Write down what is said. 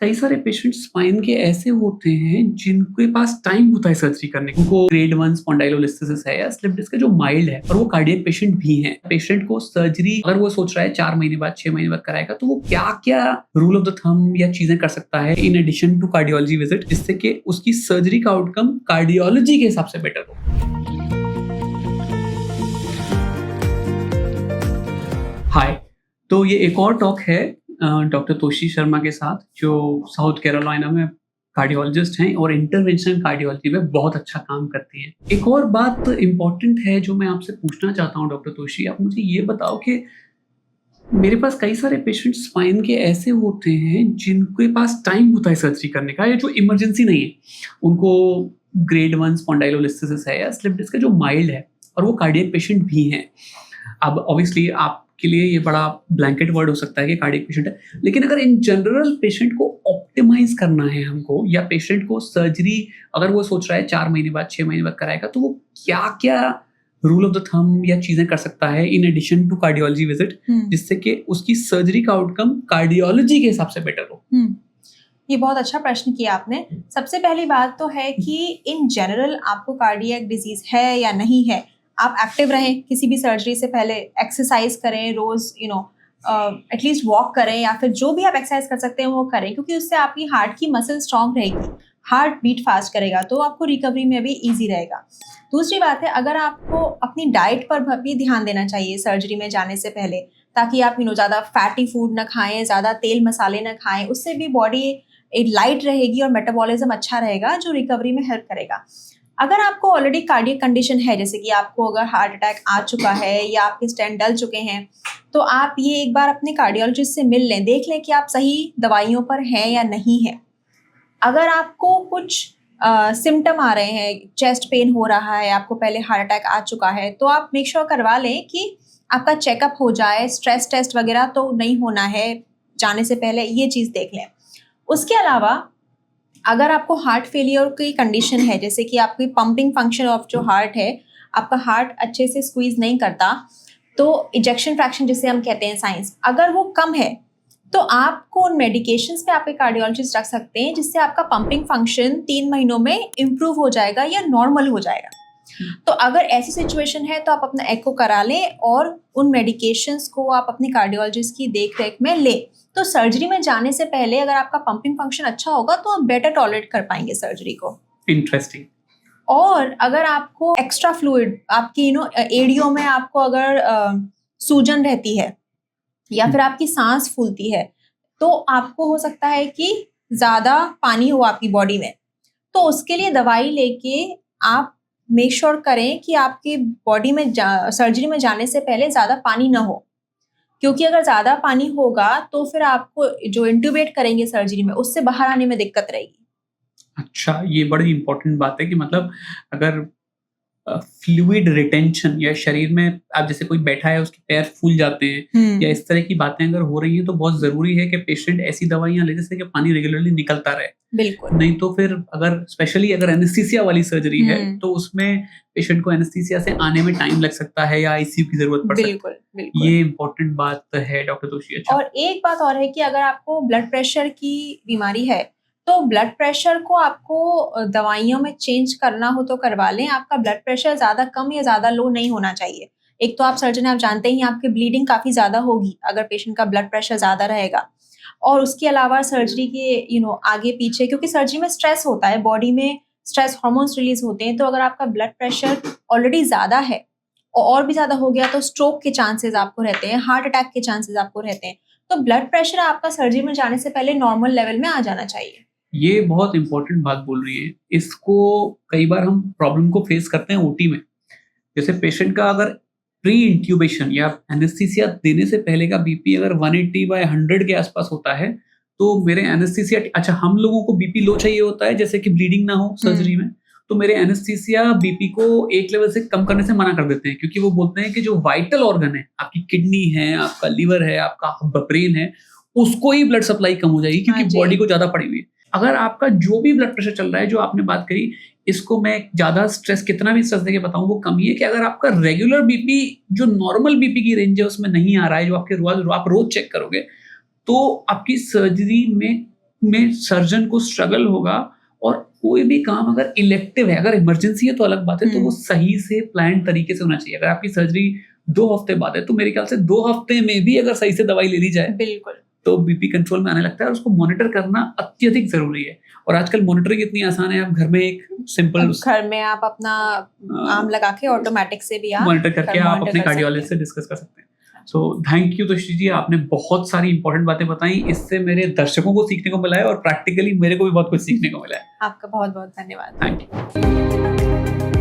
कई सारे patients spine के ऐसे होते हैं जिनके पास टाइम होता है सर्जरी करने को। उनको ग्रेड 1 स्पॉन्डाइलोलिस्थेसिस है या स्लिप डिस्क है जो माइल्ड है और वो कार्डियक पेशेंट भी हैं। पेशेंट को सर्जरी अगर वो सोच रहा है 4 महीने बाद 6 महीने बाद कराएगा तो वो क्या-क्या रूल ऑफ द थंब या चीजें कर सकता है in addition to cardiology visit, जिससे कि उसकी सर्जरी का आउटकम कार्डियोलॉजी के हिसाब से बेटर हो। हाय, तो ये एक और टॉक है डॉक्टर तोशी शर्मा के साथ, जो साउथ कैरोलिना में कार्डियोलॉजिस्ट हैं और इंटरवेंशनल कार्डियोलॉजी में बहुत अच्छा काम करती हैं। एक और बात इम्पोर्टेंट है जो मैं आपसे पूछना चाहता हूँ डॉक्टर तोशी, आप मुझे ये बताओ कि मेरे पास कई सारे पेशेंट्स स्पाइन के ऐसे होते हैं जिनके पास टाइम होता है सर्जरी करने का या जो इमरजेंसी नहीं है। उनको ग्रेड 1 स्पॉन्डाइलोलिस्थेसिस है या स्लिप डिस्क है जो माइल्ड है और वो कार्डियक पेशेंट भी हैं। अब ऑब्वियसली आपके लिए ये बड़ा ब्लैंकेट वर्ड हो सकता है कि कार्डियक पेशेंट है, लेकिन अगर इन जनरल पेशेंट को ऑप्टिमाइज करना है हमको, या पेशेंट को सर्जरी अगर वो सोच रहा है 4 महीने बाद 6 महीने बाद कराएगा, तो वो क्या-क्या रूल ऑफ द थंब या चीजें कर सकता है in addition to cardiology visit, जिससे कि उसकी सर्जरी का आउटकम कार्डियोलॉजी के हिसाब से बेटर हो। ये बहुत अच्छा प्रश्न किया आपने। सबसे पहली बात तो है कि इन जनरल आपको कार्डियक डिजीज है या नहीं है, आप एक्टिव रहें। किसी भी सर्जरी से पहले एक्सरसाइज करें, रोज एटलीस्ट वॉक करें, या फिर जो भी आप एक्सरसाइज कर सकते हैं वो करें, क्योंकि उससे आपकी हार्ट की मसल स्ट्रांग रहेगी, हार्ट बीट फास्ट करेगा, तो आपको रिकवरी में भी ईजी रहेगा। दूसरी बात है, अगर आपको अपनी डाइट पर भी ध्यान देना चाहिए सर्जरी में जाने से पहले, ताकि आप ज़्यादा फैटी फूड ना खाएं, ज़्यादा तेल मसाले ना खाएं। उससे भी बॉडी लाइट रहेगी और मेटाबॉलिज्म अच्छा रहेगा, जो रिकवरी में हेल्प करेगा। अगर आपको ऑलरेडी कार्डियक कंडीशन है, जैसे कि आपको अगर हार्ट अटैक आ चुका है या आपके स्टेंट डल चुके हैं, तो आप ये एक बार अपने कार्डियोलॉजिस्ट से मिल लें, देख लें कि आप सही दवाइयों पर हैं या नहीं है। अगर आपको कुछ सिम्टम आ रहे हैं, चेस्ट पेन हो रहा है, आपको पहले हार्ट अटैक आ चुका है, तो आप मेक श्योर करवा लें कि आपका चेकअप हो जाए। स्ट्रेस टेस्ट वगैरह तो नहीं होना है जाने से पहले, ये चीज़ देख लें। उसके अलावा अगर आपको हार्ट फेलियर की कंडीशन है, जैसे कि आपकी पंपिंग फंक्शन ऑफ जो हार्ट है, आपका हार्ट अच्छे से स्क्वीज नहीं करता, तो इजेक्शन फ्रैक्शन जिसे हम कहते हैं साइंस, अगर वो कम है तो आपको उन मेडिकेशंस पे आपके कार्डियोलॉजिस्ट रख सकते हैं, जिससे आपका पंपिंग फंक्शन 3 महीनों में इम्प्रूव हो जाएगा या नॉर्मल हो जाएगा। तो अगर ऐसी सिचुएशन है तो आप अपना एको करा लें और उन मेडिकेशंस को आप अपनी कार्डियोलॉजिस्ट की देख रेख में लें। तो सर्जरी में जाने से पहले अगर आपका पंपिंग फंक्शन अच्छा होगा तो आप बेटर टॉलरेट कर पाएंगे सर्जरी को। इंटरेस्टिंग। और अगर आपको एक्स्ट्रा फ्लूइड आपकी एड़ियों में आपको अगर सूजन रहती है या फिर आपकी सांस फूलती है, तो आपको हो सकता है कि ज़्यादा पानी हो आपकी बॉडी में, तो उसके लिए दवाई लेके आप मेक श्योर करें कि आपकी बॉडी में सर्जरी में जाने से पहले ज़्यादा पानी ना हो, क्योंकि अगर ज़्यादा पानी होगा तो फिर आपको जो इंट्यूबेट करेंगे सर्जरी में, उससे बाहर आने में दिक्कत रहेगी। अच्छा, ये बड़ी इंपॉर्टेंट बात है कि मतलब अगर फ्लूइड रिटेंशन या शरीर में आप जैसे कोई बैठा है उसके पैर फूल जाते हैं या इस तरह की बातें अगर हो रही हैं, तो बहुत जरूरी है कि पेशेंट ऐसी दवाइयां ले जिससे कि पानी रेगुलरली निकलता रहे। बिल्कुल। नहीं तो फिर अगर स्पेशली अगर एनेस्थीसिया वाली सर्जरी है तो उसमें पेशेंट को एनेस्थीसिया से आने में टाइम लग सकता है या आईसीयू की जरूरत पड़ सकती है। बिल्कुल। ये इंपॉर्टेंट बात है डॉक्टर तोशी। अच्छा, और एक बात और है कि अगर आपको ब्लड प्रेशर की बीमारी है, तो ब्लड प्रेशर को आपको दवाइयों में चेंज करना हो तो करवा लें। आपका ब्लड प्रेशर ज़्यादा कम या ज़्यादा लो नहीं होना चाहिए। एक तो आप सर्जन हैं, आप जानते ही आपकी ब्लीडिंग काफ़ी ज़्यादा होगी अगर पेशेंट का ब्लड प्रेशर ज़्यादा रहेगा। और उसके अलावा सर्जरी के आगे पीछे, क्योंकि सर्जरी में स्ट्रेस होता है, बॉडी में स्ट्रेस हार्मोन्स रिलीज होते हैं, तो अगर आपका ब्लड प्रेशर ऑलरेडी ज़्यादा है और भी ज़्यादा हो गया तो स्ट्रोक के चांसेस आपको रहते हैं, हार्ट अटैक के चांसेस आपको रहते हैं। तो ब्लड प्रेशर आपका सर्जरी में जाने से पहले नॉर्मल लेवल में आ जाना चाहिए। ये बहुत इंपॉर्टेंट बात बोल रही है। इसको कई बार हम प्रॉब्लम को फेस करते हैं ओटी में। जैसे पेशेंट का अगर प्री इंट्यूबेशन या एनेस्थीसिया देने से पहले का बीपी अगर 180/100 के आसपास होता है, तो मेरे एनेस्थीसिया, अच्छा हम लोगों को बीपी लो चाहिए होता है जैसे कि ब्लीडिंग ना हो सर्जरी में, तो मेरे एनेस्थीसिया बीपी को एक लेवल से कम करने से मना कर देते हैं, क्योंकि वो बोलते हैं कि जो वाइटल ऑर्गन है, आपकी किडनी है, आपका लिवर है, आपका ब्रेन है, उसको ही ब्लड सप्लाई कम हो जाएगी क्योंकि बॉडी को ज्यादा पड़ी हुई है। अगर आपका जो भी ब्लड प्रेशर चल रहा है, जो आपने बात करी, इसको मैं ज्यादा स्ट्रेस, कितना भी स्ट्रेस देके बताऊं वो कम ही है कि अगर आपका रेगुलर बीपी जो नॉर्मल बीपी की रेंज है उसमें नहीं आ रहा है, जो आपके आप रोज चेक करोगे, तो आपकी सर्जरी में में सर्जन को स्ट्रगल होगा, और कोई भी काम अगर इलेक्टिव है, अगर इमरजेंसी है तो अलग बात है, तो वो सही से प्लान तरीके से होना चाहिए। अगर आपकी सर्जरी 2 हफ्ते बाद है तो मेरे ख्याल से 2 हफ्ते में भी अगर सही से दवाई ले ली जाए बिल्कुल तो बीपी कंट्रोल में आने लगता है, और उसको मॉनिटर करना अत्यधिक जरूरी है। और आजकल मॉनिटरिंग इतनी आसान है, आप घर में एक सिंपल अब घर में आप अपना आर्म लगा के ऑटोमेटिक से भी आप मॉनिटर करके आप monitor अपने कर कार्डियोलॉजिस्ट से डिस्कस कर सकते हैं। सो थैंक यू तोशी जी, आपने बहुत सारी इंपॉर्टेंट बातें बताई, इससे मेरे दर्शकों को सीखने को मिला है और प्रैक्टिकली मेरे को भी बहुत कुछ सीखने को मिला है। आपका बहुत बहुत धन्यवाद। Thank you.